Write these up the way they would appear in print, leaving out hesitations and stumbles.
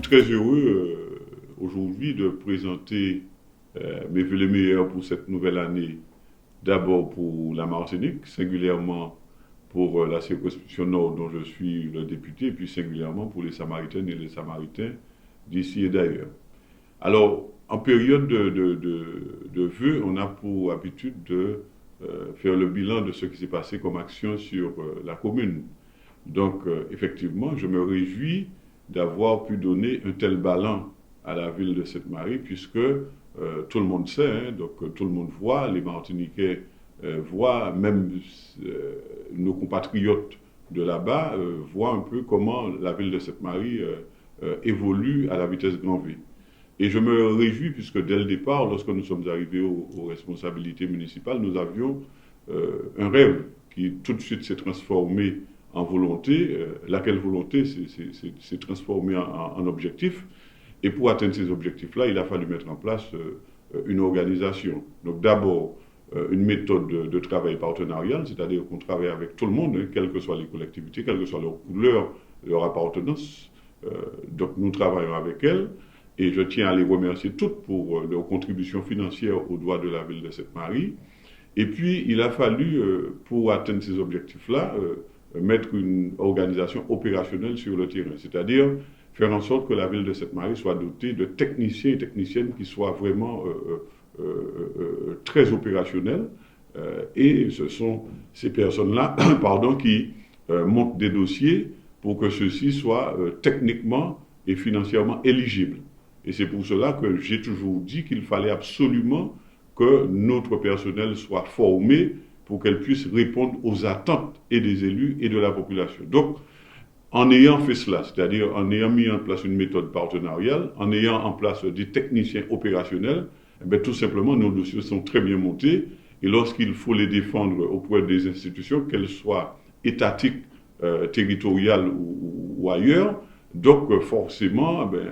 très heureux aujourd'hui de présenter mes vœux les meilleurs pour cette nouvelle année. D'abord pour la Martinique, singulièrement pour la circonscription nord dont je suis le député, et puis singulièrement pour les Samaritaines et les Samaritains d'ici et d'ailleurs. Alors, en période de vœux, on a pour habitude de faire le bilan de ce qui s'est passé comme action sur la commune. Donc, effectivement, je me réjouis d'avoir pu donner un tel ballon à la ville de Sainte-Marie, puisque tout le monde sait, hein, donc tout le monde voit, les Martiniquais voient, même nos compatriotes de là-bas voient un peu comment la ville de Sainte-Marie évolue à la vitesse grand V. Et je me réjouis puisque dès le départ, lorsque nous sommes arrivés aux responsabilités municipales, nous avions un rêve qui tout de suite s'est transformé en volonté, laquelle volonté s'est transformée en objectif. Et pour atteindre ces objectifs-là, il a fallu mettre en place une organisation. Donc d'abord, une méthode de travail partenarial, c'est-à-dire qu'on travaille avec tout le monde, hein, quelles que soient les collectivités, quelle que soit leur couleur, leur appartenance. Donc nous travaillons avec elles. Et je tiens à les remercier toutes pour leur contribution financière aux droits de la ville de Sainte-Marie. Et puis, il a fallu, pour atteindre ces objectifs-là, mettre une organisation opérationnelle sur le terrain, c'est-à-dire faire en sorte que la ville de Sainte-Marie soit dotée de techniciens et techniciennes qui soient vraiment très opérationnels. Et ce sont ces personnes-là pardon, qui montent des dossiers pour que ceux-ci soient techniquement et financièrement éligibles. Et c'est pour cela que j'ai toujours dit qu'il fallait absolument que notre personnel soit formé pour qu'elle puisse répondre aux attentes et des élus et de la population. Donc, en ayant fait cela, c'est-à-dire en ayant mis en place une méthode partenariale, en ayant en place des techniciens opérationnels, eh bien, tout simplement, nos dossiers sont très bien montés. Et lorsqu'il faut les défendre auprès des institutions, qu'elles soient étatiques, territoriales ou ailleurs, donc forcément, ben,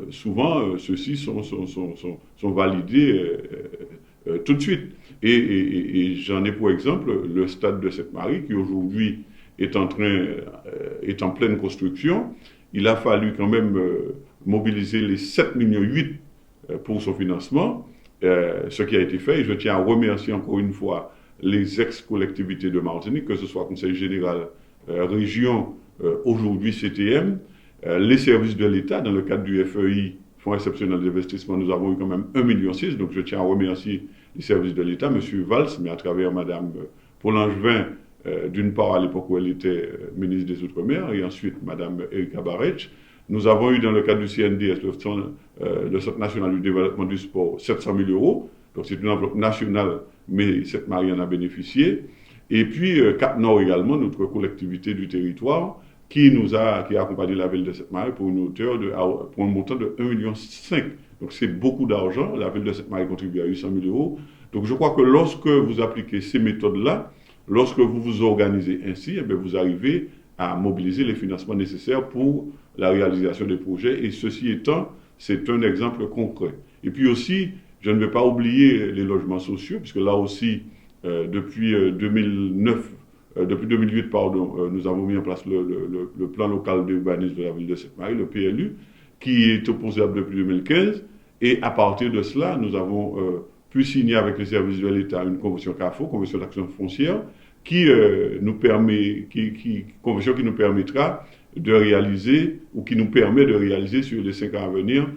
souvent, ceux-ci sont validés tout de suite. Et j'en ai pour exemple le stade de Sainte-Marie qui aujourd'hui est est en pleine construction. Il a fallu quand même mobiliser les 7,8 millions pour son financement, ce qui a été fait. Et je tiens à remercier encore une fois les ex-collectivités de Martinique, que ce soit Conseil général, région, aujourd'hui CTM, les services de l'État, dans le cadre du FEI, Fonds exceptionnel d'investissement, nous avons eu quand même 1,6 million. Donc je tiens à remercier les services de l'État, M. Valls, mais à travers Mme Paul-Angevin, d'une part à l'époque où elle était ministre des Outre-mer, et ensuite Mme Erika Barretch. Nous avons eu dans le cadre du CNDS, le Centre national du développement du sport, 700 000 euros. Donc c'est une enveloppe nationale, mais Sainte-Marie en a bénéficié. Et puis Cap-Nord également, notre collectivité du territoire, qui a accompagné la ville de Sainte-Marie pour pour un montant de 1,5 million. Donc c'est beaucoup d'argent. La ville de Sainte-Marie contribue à 800 000 euros. Donc je crois que lorsque vous appliquez ces méthodes-là, lorsque vous vous organisez ainsi, eh bien, vous arrivez à mobiliser les financements nécessaires pour la réalisation des projets. Et ceci étant, c'est un exemple concret. Et puis aussi, je ne vais pas oublier les logements sociaux, puisque là aussi, depuis 2009, depuis 2008, pardon, nous avons mis en place le plan local d'urbanisme de la ville de Sainte-Marie, le PLU, qui est opposable depuis 2015. Et à partir de cela, nous avons pu signer avec les services de l'État une convention CAFO, convention d'action foncière, convention qui nous permettra de réaliser, ou qui nous permet de réaliser sur les 5 ans à venir,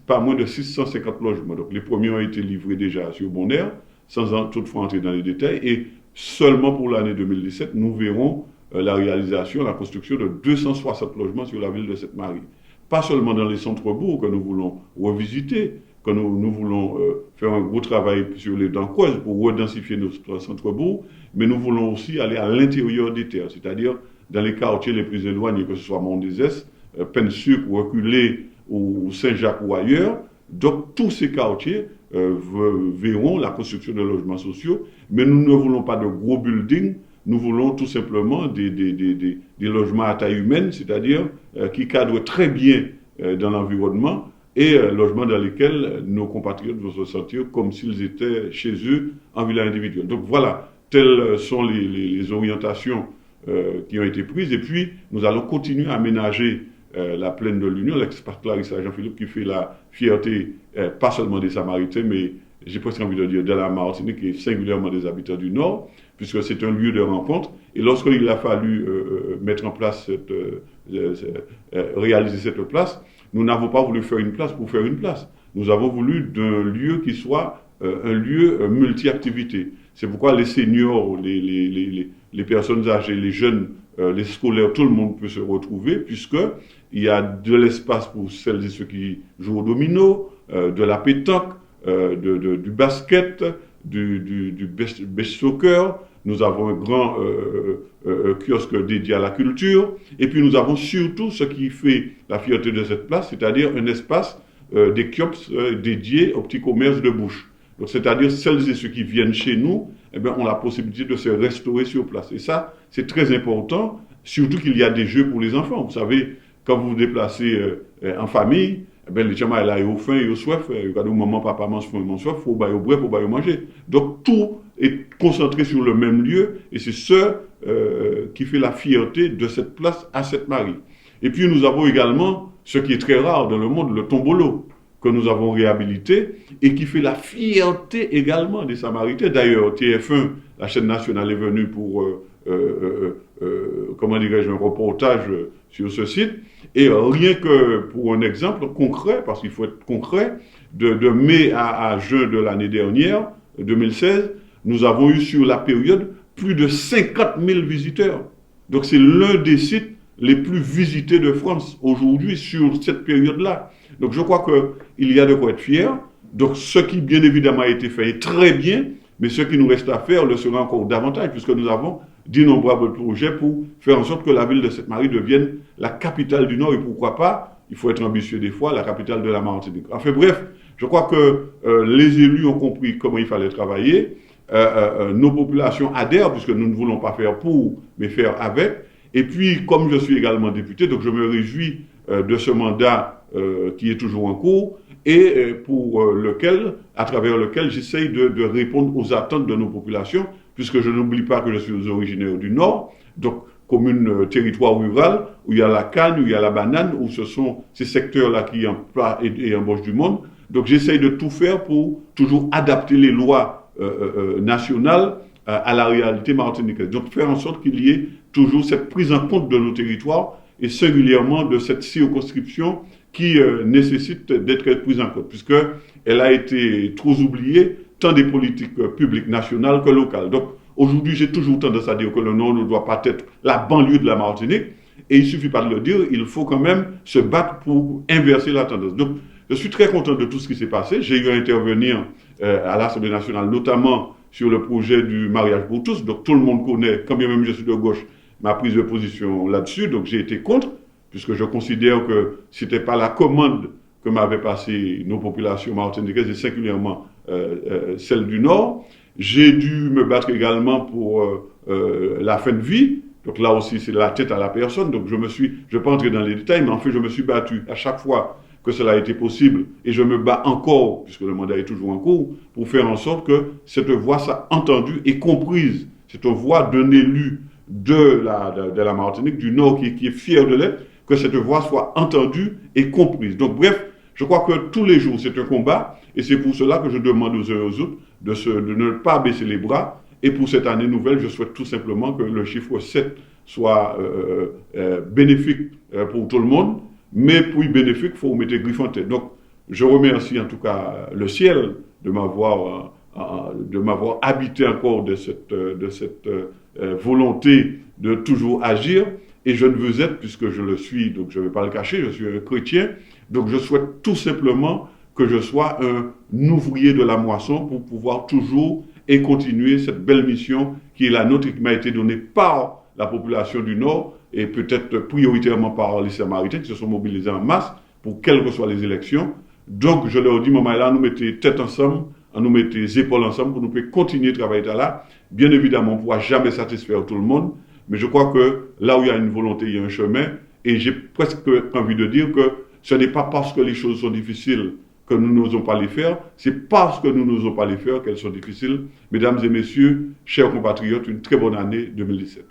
pas moins de 650 logements. Donc les premiers ont été livrés déjà sur Bonaire, sans toutefois entrer dans les détails. Et seulement pour l'année 2017, nous verrons la réalisation, la construction de 260 logements sur la ville de Sainte-Marie. Pas seulement dans les centres-bourgs que nous voulons revisiter, que nous voulons faire un gros travail sur les dents creuses pour redensifier nos centres-bourgs, mais nous voulons aussi aller à l'intérieur des terres, c'est-à-dire dans les quartiers les plus éloignés, que ce soit Mont-des-Esses, Pensuc, Reculé ou Saint-Jacques ou ailleurs. Donc tous ces quartiers verront la construction de logements sociaux, mais nous ne voulons pas de gros buildings, nous voulons tout simplement des logements à taille humaine, c'est-à-dire qui cadrent très bien dans l'environnement et logements dans lesquels nos compatriotes vont se sentir comme s'ils étaient chez eux en villa individuelle. Donc voilà, telles sont les orientations qui ont été prises. Et puis, nous allons continuer à aménager la plaine de l'Union, l'ex-pape Clarissa Jean-Philippe, qui fait la fierté, pas seulement des Samaritains, mais j'ai presque envie de dire de la Martinique et singulièrement des habitants du Nord, puisque c'est un lieu de rencontre. Et lorsqu'il a fallu mettre en place réaliser cette place, nous n'avons pas voulu faire une place pour faire une place. Nous avons voulu d'un lieu qui soit un lieu multi-activité. C'est pourquoi les seniors, les personnes âgées, les jeunes, les scolaires, tout le monde peut se retrouver, puisqu'il y a de l'espace pour celles et ceux qui jouent au domino, de la pétanque, du basket, du beach soccer. Nous avons un grand kiosque dédié à la culture. Et puis nous avons surtout ce qui fait la fierté de cette place, c'est-à-dire un espace des kiosques dédiés au petit commerce de bouche. C'est-à-dire celles et ceux qui viennent chez nous, eh bien, ont la possibilité de se restaurer sur place. Et ça, c'est très important, surtout qu'il y a des jeux pour les enfants. Vous savez, quand vous vous déplacez en famille, eh bien, les gens là, ils ont faim, ils ont soif. Quand maman, papa mange faim, ils mangent soif, il faut boire, il faut manger. Donc tout est concentré sur le même lieu, et c'est ce qui fait la fierté de cette place à Sainte-Marie. Et puis nous avons également ce qui est très rare dans le monde, le tombolo, que nous avons réhabilité et qui fait la fierté également des Samaritains. D'ailleurs, TF1, la chaîne nationale, est venue pour, comment dirais-je, un reportage sur ce site. Et rien que pour un exemple concret, parce qu'il faut être concret, de mai à juin de l'année dernière, 2016, nous avons eu sur la période plus de 50 000 visiteurs. Donc c'est l'un des sites les plus visités de France aujourd'hui sur cette période-là. Donc je crois qu'il y a de quoi être fier. Donc ce qui bien évidemment a été fait est très bien, mais ce qui nous reste à faire le sera encore davantage, puisque nous avons d'innombrables projets pour faire en sorte que la ville de Sainte-Marie devienne la capitale du Nord, et pourquoi pas, il faut être ambitieux des fois, la capitale de la Martinique. Enfin bref, je crois que les élus ont compris comment il fallait travailler, nos populations adhèrent, puisque nous ne voulons pas faire pour, mais faire avec. Et puis, comme je suis également député, donc je me réjouis de ce mandat qui est toujours en cours et pour lequel, à travers lequel j'essaye de répondre aux attentes de nos populations, puisque je n'oublie pas que je suis originaire du Nord, donc commune territoire rural, où il y a la canne, où il y a la banane, où ce sont ces secteurs-là qui emploient et embauchent du monde. Donc j'essaye de tout faire pour toujours adapter les lois nationales à la réalité martiniquaise. Donc faire en sorte qu'il y ait toujours cette prise en compte de nos territoires et singulièrement de cette circonscription qui nécessite d'être prise en compte, puisqu'elle a été trop oubliée, tant des politiques publiques nationales que locales. Donc aujourd'hui, j'ai toujours tendance à dire que le Nord ne doit pas être la banlieue de la Martinique, et il ne suffit pas de le dire, il faut quand même se battre pour inverser la tendance. Donc je suis très content de tout ce qui s'est passé. J'ai eu à intervenir à l'Assemblée nationale, notamment sur le projet du mariage pour tous. Donc tout le monde connaît, quand bien même je suis de gauche, ma prise de position là-dessus. Donc j'ai été contre, puisque je considère que ce n'était pas la commande que m'avaient passée nos populations martiniquaises, et singulièrement celles du Nord. J'ai dû me battre également pour la fin de vie. Donc là aussi, c'est la tête à la personne. Donc je ne vais pas entrer dans les détails, mais en fait, je me suis battu à chaque fois que cela a été possible, et je me bats encore, puisque le mandat est toujours en cours, pour faire en sorte que cette voix soit entendue et comprise. C'est une voix d'un élu de la Martinique, du Nord, qui est fier de l'être, que cette voix soit entendue et comprise. Donc bref, je crois que tous les jours, c'est un combat, et c'est pour cela que je demande aux uns et aux autres de ne pas baisser les bras. Et pour cette année nouvelle, je souhaite tout simplement que le chiffre 7 soit bénéfique pour tout le monde. Mais pour y bénéfique, il faut mettre griffe en tête. Donc, je remercie en tout cas le ciel de m'avoir habité encore de cette volonté de toujours agir. Et je ne veux être, puisque je le suis, donc je ne vais pas le cacher, je suis un chrétien. Donc, je souhaite tout simplement que je sois un ouvrier de la moisson pour pouvoir toujours et continuer cette belle mission qui est la nôtre et qui m'a été donnée par la population du Nord, et peut-être prioritairement par les Samaritains qui se sont mobilisés en masse pour quelles que soient les élections. Donc je leur dis, maman, là, nous mettons tête ensemble, nous mettons épaules ensemble pour nous continuer de travailler là. Bien évidemment, on ne pourra jamais satisfaire tout le monde, mais je crois que là où il y a une volonté, il y a un chemin, et j'ai presque envie de dire que ce n'est pas parce que les choses sont difficiles que nous n'osons pas les faire, c'est parce que nous n'osons pas les faire qu'elles sont difficiles. Mesdames et messieurs, chers compatriotes, une très bonne année 2017.